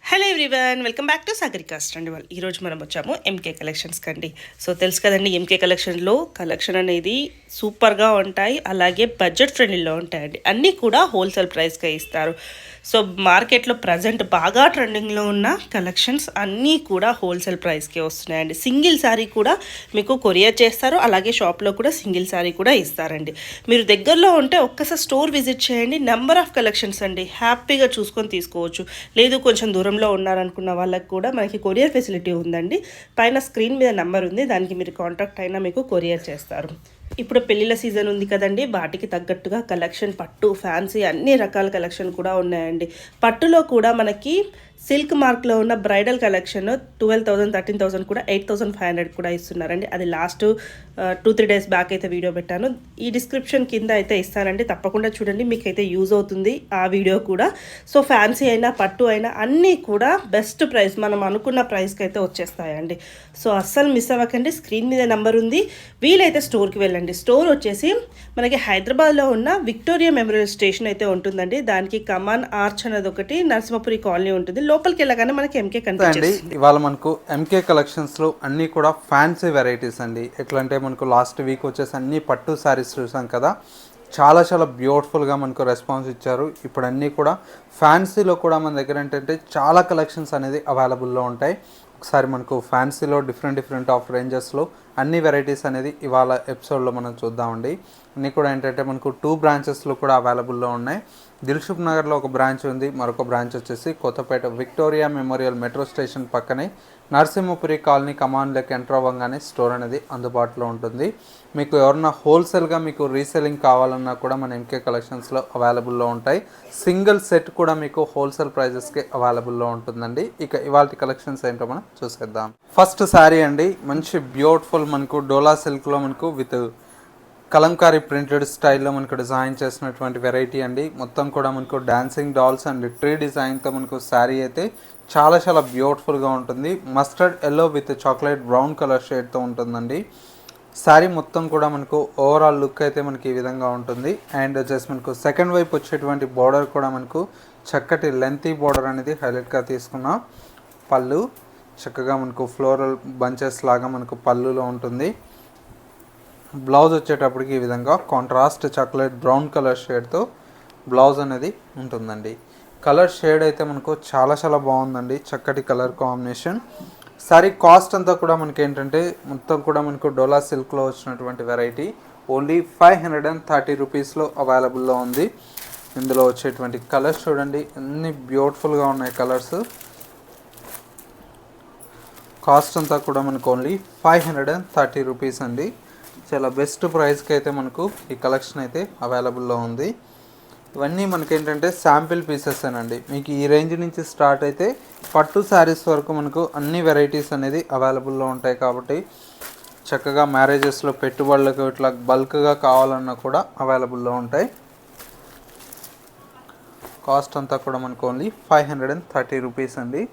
Hello everyone, welcome back to సాగరికాస్ట్ అండి. వాళ్ళు ఈరోజు మనం వచ్చాము ఎంకే కలెక్షన్స్ కండి. సో తెలుసు కదండి, ఎంకే కలెక్షన్లో కలెక్షన్ అనేది సూపర్గా ఉంటాయి, అలాగే బడ్జెట్ ఫ్రెండ్లీలో ఉంటాయండి. అన్నీ కూడా హోల్సేల్ ప్రైస్గా ఇస్తారు. సో మార్కెట్లో ప్రజెంట్ బాగా ట్రెండింగ్లో ఉన్న కలెక్షన్స్ అన్నీ కూడా హోల్సేల్ ప్రైస్కే వస్తున్నాయండి. సింగిల్ శారీ కూడా మీకు కొరియర్ చేస్తారు, అలాగే షాప్లో కూడా సింగిల్ శారీ కూడా ఇస్తారండి. మీరు దగ్గరలో ఉంటే ఒక్కసారి స్టోర్ విజిట్ చేయండి. నెంబర్ ఆఫ్ కలెక్షన్స్ అండి, హ్యాపీగా చూసుకొని తీసుకోవచ్చు. లేదు కొంచెం దూరంలో ఉన్నారనుకున్న వాళ్ళకి కూడా మనకి కొరియర్ ఫెసిలిటీ ఉందండి. పైన స్క్రీన్ మీద నెంబర్ ఉంది, దానికి మీరు కాంటాక్ట్ అయినా మీకు కొరియర్ చేస్తారు. ఇప్పుడు పెళ్ళిళ్ళ సీజన్ ఉంది కదండి, వాటికి తగ్గట్టుగా కలెక్షన్ పట్టు ఫ్యాన్సీ అన్ని రకాల కలెక్షన్ కూడా ఉన్నాయండి. పట్టులో కూడా మనకి సిల్క్ మార్క్లో ఉన్న బ్రైడల్ కలెక్షన్ 12,000 13,000 కూడా 8,500 కూడా ఇస్తున్నారండి. అది లాస్ట్ 2-3 డేస్ బ్యాక్ అయితే వీడియో పెట్టాను, ఈ డిస్క్రిప్షన్ కింద అయితే ఇస్తానండి, తప్పకుండా చూడండి, మీకైతే యూజ్ అవుతుంది ఆ వీడియో కూడా. సో ఫ్యాన్సీ అయినా పట్టు అయినా అన్నీ కూడా బెస్ట్ ప్రైస్, మనం అనుకున్న ప్రైస్కి అయితే వచ్చేస్తాయండి. సో అస్సలు మిస్ అవ్వకండి, స్క్రీన్ మీద నెంబర్ ఉంది, వీలైతే స్టోర్కి వెళ్ళండి. స్టోర్ వచ్చేసి మనకి హైదరాబాద్లో ఉన్న విక్టోరియా మెమోరియల్ స్టేషన్ అయితే ఉంటుందండి. దానికి కమాన్ ఆర్చ్ అనేది ఒకటి, నరసింహపురి కాలనీ ఉంటుంది. లోపలికి వెళ్ళగానే మనకి ఎంకే కనిపిస్తుంది. ఇవాళ మనకు ఎంకే కలెక్షన్స్లో అన్నీ కూడా ఫ్యాన్సీ వెరైటీస్ అండి. ఎట్లా అంటే మనకు లాస్ట్ వీక్ వచ్చేసి అన్ని పట్టు శారీస్ చూసాం కదా, చాలా చాలా బ్యూటిఫుల్గా మనకు రెస్పాన్స్ ఇచ్చారు. ఇప్పుడు అన్నీ కూడా ఫ్యాన్సీలో కూడా మన దగ్గర ఏంటంటే చాలా కలెక్షన్స్ అనేది అవైలబుల్లో ఉంటాయి. ఒకసారి మనకు ఫ్యాన్సీలో డిఫరెంట్ ఆఫ్ రేంజెస్లో అన్ని వెరైటీస్ అనేది ఇవాళ ఎపిసోడ్లో మనం చూద్దామండి. అన్నీ కూడా ఏంటంటే మనకు 2 బ్రాంచెస్లో కూడా అవైలబుల్లో ఉన్నాయి. దిల్సుఖ్ నగర్లో ఒక బ్రాంచ్ ఉంది, మరొక బ్రాంచ్ వచ్చేసి Kothapet Victoria memorial metro station పక్కనే నరసింహపురి కాలనీ కమాన్లోకి ఎంటర్ అవ్వగానే స్టోర్ అనేది అందుబాటులో ఉంటుంది. మీకు ఎవరన్నా హోల్సేల్గా మీకు రీసెల్లింగ్ కావాలన్నా కూడా మన ఎంకే కలెక్షన్స్లో అవైలబుల్లో ఉంటాయి. సింగిల్ సెట్ కూడా మీకు హోల్సేల్ ప్రైజెస్కి అవైలబుల్లో ఉంటుందండి. ఇక ఇవాళ కలెక్షన్స్ ఏంటో మనం చూసేద్దాం. ఫస్ట్ శారీ అండి, మంచి బ్యూటిఫుల్ మనకు డోలా సిల్క్లో మనకు విత్ కలంకారీ ప్రింటెడ్ స్టైల్లో మనకు డిజైన్ చేసినటువంటి వెరైటీ అండి. మొత్తం కూడా మనకు డాన్సింగ్ డాల్స్ అండ్ ట్రీ డిజైన్తో మనకు శారీ అయితే చాలా చాలా బ్యూటిఫుల్గా ఉంటుంది. Mustard yellow with chocolate brown colour షేడ్తో ఉంటుందండి. శారీ మొత్తం కూడా మనకు ఓవరాల్ లుక్ అయితే మనకి ఈ విధంగా ఉంటుంది. అండ్ వచ్చేసి మనకు సెకండ్ వైపు వచ్చేటువంటి బార్డర్ కూడా మనకు చక్కటి లెంతీ బార్డర్ అనేది హైలైట్గా తీసుకున్నాం. పళ్ళు చక్కగా మనకు ఫ్లోరల్ బంచెస్ లాగా మనకు పళ్ళులో ఉంటుంది. బ్లౌజ్ వచ్చేటప్పటికి ఈ విధంగా కాంట్రాస్ట్ చాక్లెట్ బ్రౌన్ కలర్ షేడ్తో బ్లౌజ్ అనేది ఉంటుందండి. కలర్ షేడ్ అయితే మనకు చాలా చాలా బాగుందండి, చక్కటి కలర్ కాంబినేషన్. సారీ కాస్ట్ అంతా కూడా మనకి ఏంటంటే మొత్తం కూడా మనకు డోలా సిల్క్లో వచ్చినటువంటి వెరైటీ ఓన్లీ 530 రూపీస్లో అవైలబుల్లో ఉంది. ఇందులో వచ్చేటువంటి కలర్స్ చూడండి, అన్ని బ్యూటిఫుల్గా ఉన్నాయి కలర్స్. కాస్ట్ అంతా కూడా మనకు ఓన్లీ 530 రూపీస్ అండి. చాలా బెస్ట్ ప్రైస్కి అయితే మనకు ఈ కలెక్షన్ అయితే అవైలబుల్లో ఉంది. ఇవన్నీ మనకి ఏంటంటే శాంపిల్ పీసెస్ అండి. మీకు ఈ రేంజ్ నుంచి స్టార్ట్ అయితే పట్టు శారీస్ వరకు మనకు అన్ని వెరైటీస్ అనేది అవైలబుల్లో ఉంటాయి. కాబట్టి చక్కగా మ్యారేజెస్లో పెట్టుబడులకు ఇట్లా బల్క్గా కావాలన్నా కూడా అవైలబుల్లో ఉంటాయి. కాస్ట్ అంతా కూడా మనకు ఓన్లీ 530 రూపీస్ అండి.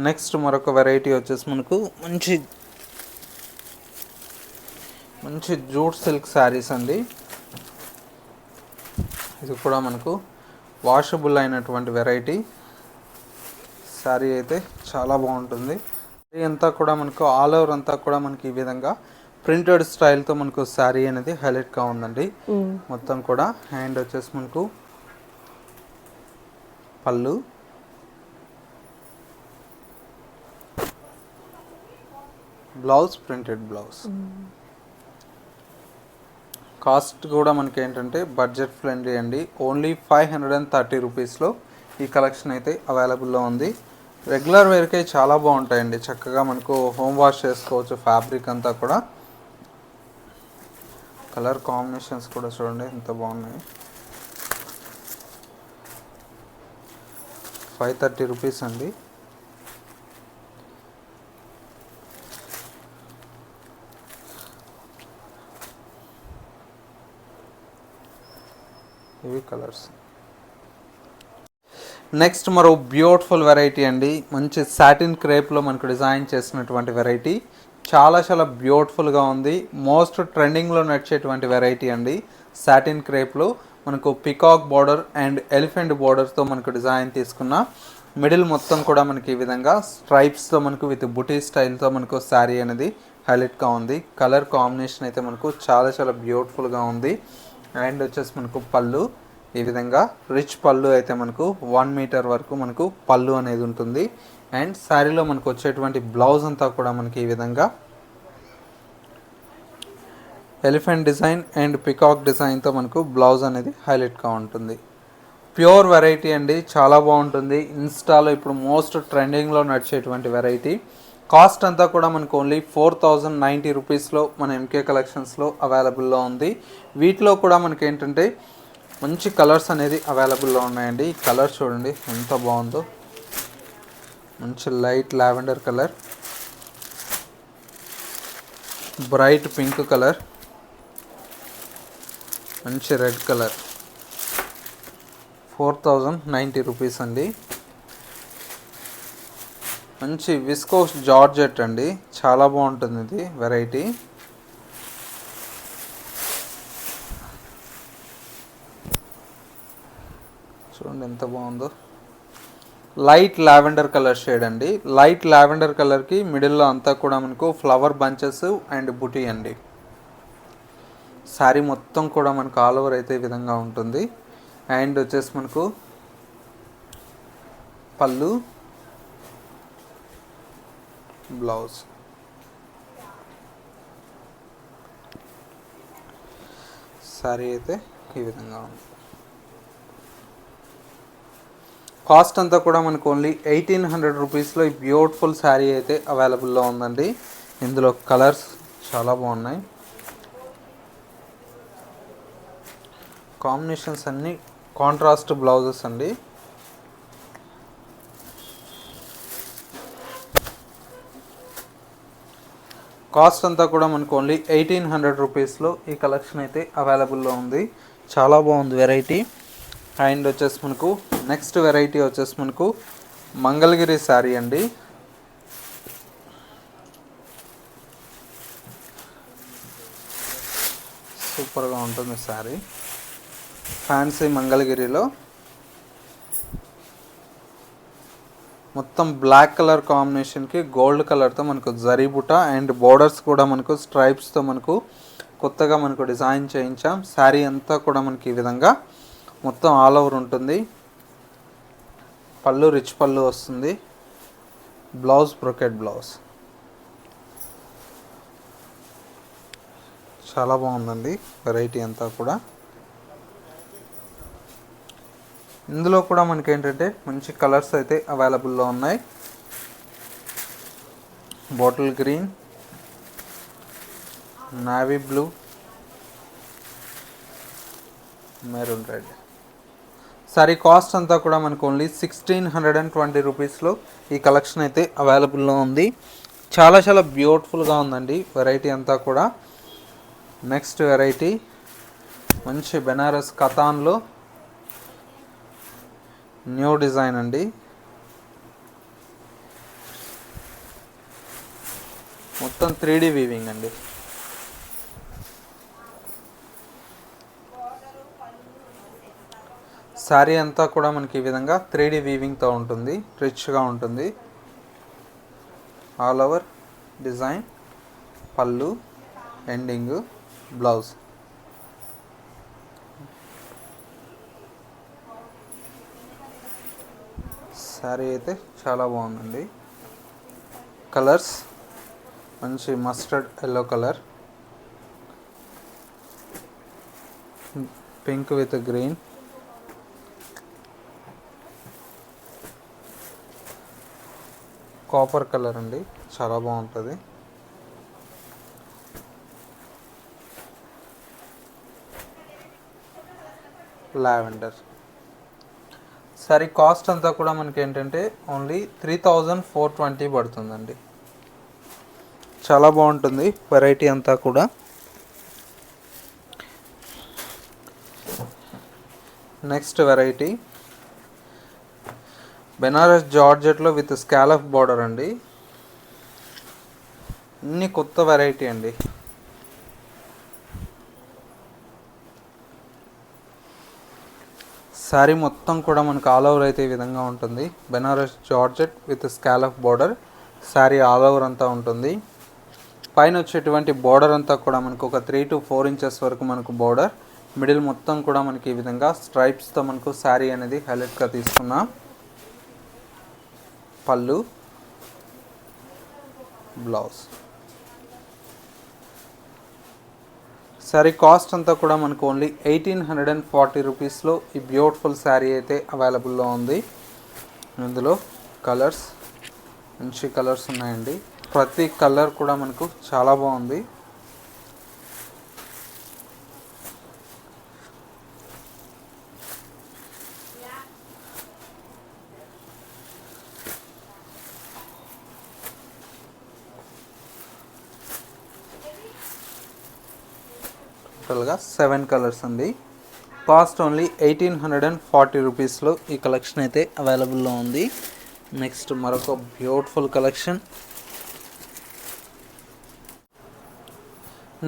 నెక్స్ట్ మరొక వెరైటీ వచ్చేసి మనకు మంచి జూట్ సిల్క్ శారీస్ అండి. ఇది కూడా మనకు వాషబుల్ అయినటువంటి వెరైటీ. శారీ అయితే చాలా బాగుంటుంది. శారీ అంతా కూడా మనకు ఆల్ ఓవర్ అంతా కూడా మనకి ఈ విధంగా ప్రింటెడ్ స్టైల్తో మనకు శారీ అనేది హైలైట్గా ఉందండి. మొత్తం కూడా హ్యాండ్ వచ్చేసి మనకు పళ్ళు, బ్లౌజ్ ప్రింటెడ్ బ్లౌజ్. కాస్ట్ కూడా మనకి ఏంటంటే బడ్జెట్ ఫ్రెండ్లీ అండి. ఓన్లీ 530 రూపీస్లో ఈ కలెక్షన్ అయితే అవైలబుల్లో ఉంది. రెగ్యులర్ వేర్కే చాలా బాగుంటాయండి, చక్కగా మనకు హోమ్ వాష్ చేసుకోవచ్చు. ఫ్యాబ్రిక్ అంతా కూడా కలర్ కాంబినేషన్స్ కూడా చూడండి ఎంత బాగున్నాయి. 530 రూపీస్ అండి. ఇవి కలర్స్. నెక్స్ట్ మరో బ్యూటిఫుల్ వెరైటీ అండి, మంచి సాటిన్ క్రేప్లో మనకు డిజైన్ చేసినటువంటి వెరైటీ. చాలా చాలా బ్యూటిఫుల్గా ఉంది. మోస్ట్ ట్రెండింగ్లో నడిచేటువంటి వెరైటీ అండి. సాటిన్ క్రేప్లో మనకు పికాక్ బార్డర్ అండ్ ఎలిఫెంట్ బార్డర్తో మనకు డిజైన్ తీసుకున్న మిడిల్ మొత్తం కూడా మనకి ఈ విధంగా స్ట్రైప్స్తో మనకు విత్ బుటీ స్టైల్తో మనకు శారీ అనేది హైలైట్గా ఉంది. కలర్ కాంబినేషన్ అయితే మనకు చాలా చాలా బ్యూటిఫుల్గా ఉంది. అండ్ వచ్చేసి మనకు పళ్ళు ఈ విధంగా రిచ్ పళ్ళు అయితే మనకు 1 మీటర్ వరకు మనకు పళ్ళు అనేది ఉంటుంది. అండ్ శారీలో మనకు వచ్చేటువంటి బ్లౌజ్ అంతా కూడా మనకి ఈ విధంగా ఎలిఫెంట్ డిజైన్ అండ్ పికాక్ డిజైన్తో మనకు బ్లౌజ్ అనేది హైలైట్గా ఉంటుంది. ప్యూర్ వెరైటీ అండి, చాలా బాగుంటుంది. ఇన్స్టాలో ఇప్పుడు మోస్ట్ ట్రెండింగ్లో నడిచేటువంటి వెరైటీ. కాస్ట్ అంతా కూడా మనకు ఓన్లీ 4090 రూపీస్లో మన ఎంకే కలెక్షన్స్లో అవైలబుల్లో ఉంది. వీటిలో కూడా మనకి ఏంటంటే మంచి కలర్స్ అనేది అవైలబుల్లో ఉన్నాయండి. ఈ కలర్ చూడండి ఎంత బాగుందో, మంచి light lavender colour, bright pink colour, మంచి రెడ్ కలర్. 4090 రూపీస్ అండి. మంచి విస్కోస్ జార్జెట్ అండి, చాలా బాగుంటుంది ఇది వెరైటీ. చూడండి ఎంత బాగుందో, లైట్ లావెండర్ కలర్ షేడ్ అండి. లైట్ లావెండర్ కలర్కి మిడిల్లో అంతా కూడా మనకు ఫ్లవర్ బంచెస్ అండ్ బుటీ అండి. శారీ మొత్తం కూడా మనకు ఆల్ ఓవర్ అయితే ఈ విధంగా ఉంటుంది. అండ్ వచ్చేసి మనకు పళ్ళు, బ్లౌజ్. శారీ అయితే ఈ విధంగా ఉంది. కాస్ట్ అంతా కూడా మనకు ఓన్లీ 1800 రూపీస్లో ఈ బ్యూటిఫుల్ శారీ అయితే అవైలబుల్లో ఉందండి. ఇందులో కలర్స్ చాలా బాగున్నాయి, కాంబినేషన్స్ అన్నీ కాంట్రాస్ట్ బ్లౌజెస్ అండి. కాస్ట్ అంతా కూడా మనకు ఓన్లీ 1800 రూపీస్లో ఈ కలెక్షన్ అయితే అవైలబుల్లో ఉంది. చాలా బాగుంది వెరైటీ. అండ్ వచ్చేసి మనకు నెక్స్ట్ వెరైటీ వచ్చేసి మనకు మంగళగిరి శారీ అండి. సూపర్గా ఉంటుంది శారీ. ఫ్యాన్సీ మంగళగిరిలో మొత్తం బ్లాక్ కలర్ కాంబినేషన్కి గోల్డ్ కలర్తో మనకు జరీ బుట్ట అండ్ బోర్డర్స్ కూడా మనకు స్ట్రైప్స్తో మనకు కొత్తగా మనకు డిజైన్ చేయించాం. శారీ అంతా కూడా మనకి ఈ విధంగా మొత్తం ఆల్ ఓవర్ ఉంటుంది. పళ్ళు రిచ్ పళ్ళు వస్తుంది, బ్లౌజ్ బ్రొకెట్ బ్లౌజ్. చాలా బాగుందండి వెరైటీ అంతా కూడా. ఇందులో కూడా మనకి ఏంటంటే మంచి కలర్స్ అయితే అవైలబుల్లో ఉన్నాయి. Bottle green, navy blue, maroon red. Sorry cost అంతా కూడా మనకు ఓన్లీ 1620 రూపీస్లో ఈ కలెక్షన్ అయితే అవైలబుల్లో ఉంది. చాలా చాలా బ్యూటిఫుల్గా ఉందండి వెరైటీ అంతా కూడా. నెక్స్ట్ వెరైటీ మంచి బెనారస్ కతాన్లో న్యూ డిజైన్ అండి. మొత్తం 3D వీవింగ్ అండి. శారీ అంతా కూడా మనకి ఈ విధంగా 3D వీవింగ్తో ఉంటుంది, రిచ్గా ఉంటుంది. ఆల్ ఓవర్ డిజైన్, పళ్ళు, ఎండింగ్, బ్లౌజ్. శారీ అయితే చాలా బాగుందండి. కలర్స్ మంచి mustard yellow colour, pink with green, copper colour అండి, చాలా బాగుంటుంది. లావెండర్. సరే కాస్ట్ అంతా కూడా మనకి ఏంటంటే ఓన్లీ 3420 పడుతుందండి. చాలా బాగుంటుంది వెరైటీ అంతా కూడా. నెక్స్ట్ వెరైటీ బెనారస్ జార్జెట్లో విత్ స్కాలఫ్ బార్డర్ అండి. అన్ని కొత్త వెరైటీ అండి. శారీ మొత్తం కూడా మనకు ఆల్ ఓవర్ అయితే ఈ విధంగా ఉంటుంది. Banaras georgette with scallop border sari all over అంతా ఉంటుంది. పైన వచ్చేటువంటి బోర్డర్ అంతా కూడా మనకు ఒక 3 to 4 ఇంచెస్ వరకు మనకు బోర్డర్. మిడిల్ మొత్తం కూడా మనకి ఈ విధంగా స్ట్రైప్స్తో మనకు శారీ అనేది హైలైట్గా తీసుకున్నాం. పళ్ళు, బ్లౌజ్. శారీ కాస్ట్ అంతా కూడా మనకు ఓన్లీ 1840 రూపీస్లో ఈ బ్యూటిఫుల్ శారీ అయితే అవైలబుల్లో ఉంది. ఇందులో కలర్స్, మంచి కలర్స్ ఉన్నాయండి. ప్రతి కలర్ కూడా మనకు చాలా బాగుంది. టోటల్గా 7 కలర్స్ అండి. కాస్ట్ ఓన్లీ 1840 రూపీస్లో ఈ కలెక్షన్ అయితే అవైలబుల్లో ఉంది. నెక్స్ట్ మరొక బ్యూటిఫుల్ కలెక్షన్.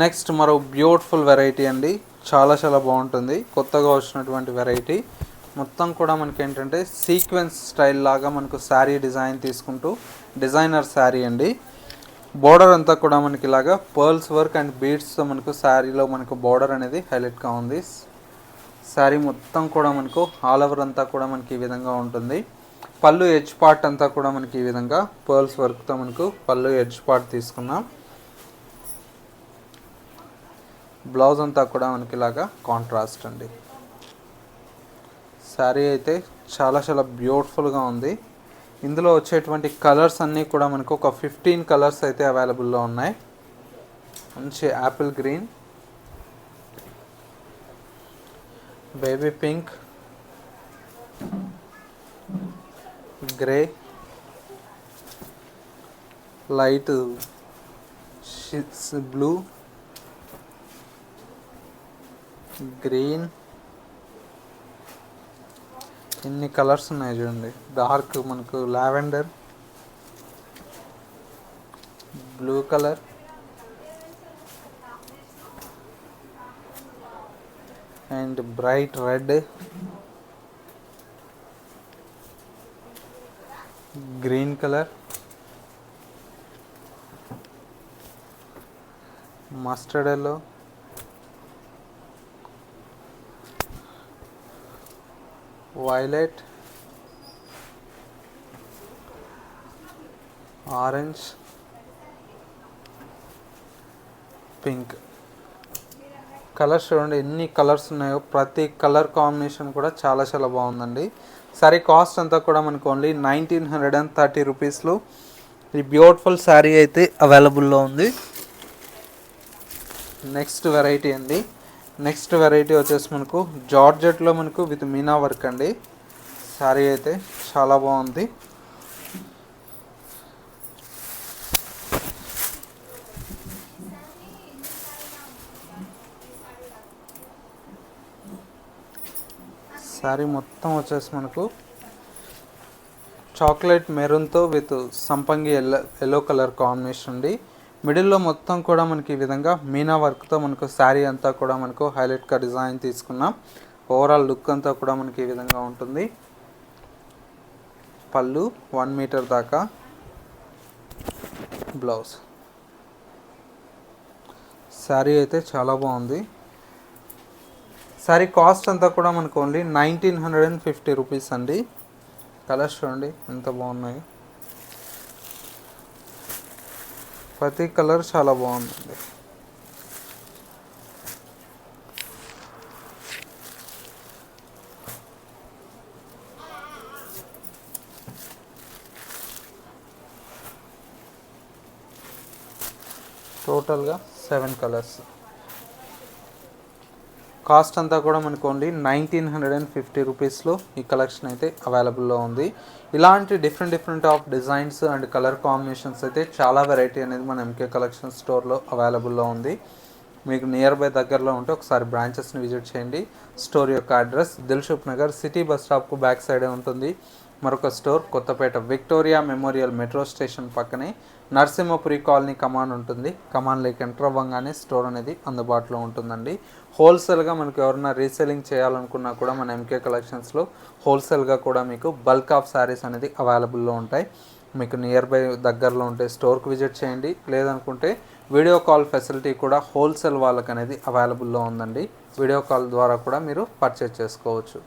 నెక్స్ట్ మరో బ్యూటిఫుల్ వెరైటీ అండి. చాలా చాలా బాగుంటుంది. కొత్తగా వచ్చినటువంటి వెరైటీ. మొత్తం కూడా మనకి ఏంటంటే సీక్వెన్స్ స్టైల్ లాగా మనకు శారీ డిజైన్ తీసుకుంటూ డిజైనర్ శారీ అండి. బోర్డర్ అంతా కూడా మనకి ఇలాగా పర్ల్స్ వర్క్ అండ్ బీడ్స్తో మనకు శారీలో మనకు బోర్డర్ అనేది హైలైట్గా ఉంది. శారీ మొత్తం కూడా మనకు ఆల్ ఓవర్ అంతా కూడా మనకి ఈ విధంగా ఉంటుంది. పళ్ళు ఎడ్జ్ పార్ట్ అంతా కూడా మనకి ఈ విధంగా పర్ల్స్ వర్క్తో మనకు పళ్ళు ఎడ్జ్ పార్ట్ తీసుకున్నాం. బ్లౌజ్ అంతా కూడా మనకి ఇలాగా కాంట్రాస్ట్ అండి. శారీ అయితే చాలా చాలా బ్యూటిఫుల్గా ఉంది. ఇందులో వచ్చేటువంటి కలర్స్ అన్నీ కూడా మనకు ఒక 15 కలర్స్ అయితే అవైలబుల్లో ఉన్నాయి. మంచి Apple green, baby pink, grey, light blue, green, ఇన్ని కలర్స్ ఉన్నాయి చూడండి. డార్క్ మనకు lavender, blue colour, and bright red, green colour, mustard yellow, violet, orange, pink. Colours చూడండి ఎన్ని కలర్స్ ఉన్నాయో. ప్రతి కలర్ కాంబినేషన్ కూడా చాలా చాలా బాగుందండి. శారీ కాస్ట్ అంతా కూడా మనకు ఓన్లీ 1930 రూపీస్లో ఈ బ్యూటిఫుల్ శారీ అయితే అవైలబుల్లో ఉంది. నెక్స్ట్ వెరైటీ అండి. నెక్స్ట్ వెరైటీ వచ్చేసి మనకు జార్జెట్లో మనకు విత్ మీనా వర్క్ అండి. శారీ అయితే చాలా బాగుంది. శారీ మొత్తం వచ్చేసి మనకు చాక్లెట్ మెరూన్తో విత్ సంపంగి ఎల్లో కలర్ కాంబినేషన్ అండి. మిడిల్లో మొత్తం కూడా మనకి ఈ విధంగా మీనా వర్క్తో మనకు శారీ అంతా కూడా మనకు హైలైట్గా డిజైన్ తీసుకున్నాం. ఓవరాల్ లుక్ అంతా కూడా మనకి ఈ విధంగా ఉంటుంది. పళ్ళు 1 మీటర్ దాకా, బ్లౌజ్. శారీ అయితే చాలా బాగుంది. శారీ కాస్ట్ అంతా కూడా మనకు ఓన్లీ 1950 రూపీస్ అండి. కలర్స్ చూడండి ఎంత బాగున్నాయి. ప్రతి కలర్ చాలా బాగుందండి. టోటల్గా 7 కలర్స్. కాస్ట్ అంతా కూడా మనకు ఓన్లీ 1950 రూపీస్లో ఈ కలెక్షన్ అయితే అవైలబుల్లో ఉంది. ఇలాంటి different of designs and colour combinations అయితే చాలా వెరైటీ అనేది మన ఎంకే కలెక్షన్ స్టోర్లో అవైలబుల్లో ఉంది. మీకు నియర్ బై దగ్గరలో ఉంటే ఒకసారి బ్రాంచెస్ని విజిట్ చేయండి. స్టోర్ యొక్క address Dilsukh Nagar city bus స్టాప్కు బ్యాక్ సైడే ఉంటుంది. మరొక store Kothapet Victoria memorial metro station పక్కనే నరసింహపురి కాలనీ కమాన్ ఉంటుంది. కమాన్లోకి ఎంటర్ అవ్వగానే స్టోర్ అనేది అందుబాటులో ఉంటుందండి. హోల్సేల్గా మనకు ఎవరైనా రీసేలింగ్ చేయాలనుకున్నా కూడా మన ఎంకే కలెక్షన్స్లో హోల్సేల్గా కూడా మీకు బల్క్ ఆఫ్ శారీస్ అనేది అవైలబుల్లో ఉంటాయి. మీకు నియర్ బై దగ్గరలో ఉంటే స్టోర్కి విజిట్ చేయండి, లేదనుకుంటే వీడియో కాల్ ఫెసిలిటీ కూడా హోల్సేల్ వాళ్ళకి అనేది అవైలబుల్లో ఉందండి. వీడియో కాల్ ద్వారా కూడా మీరు పర్చేజ్ చేసుకోవచ్చు.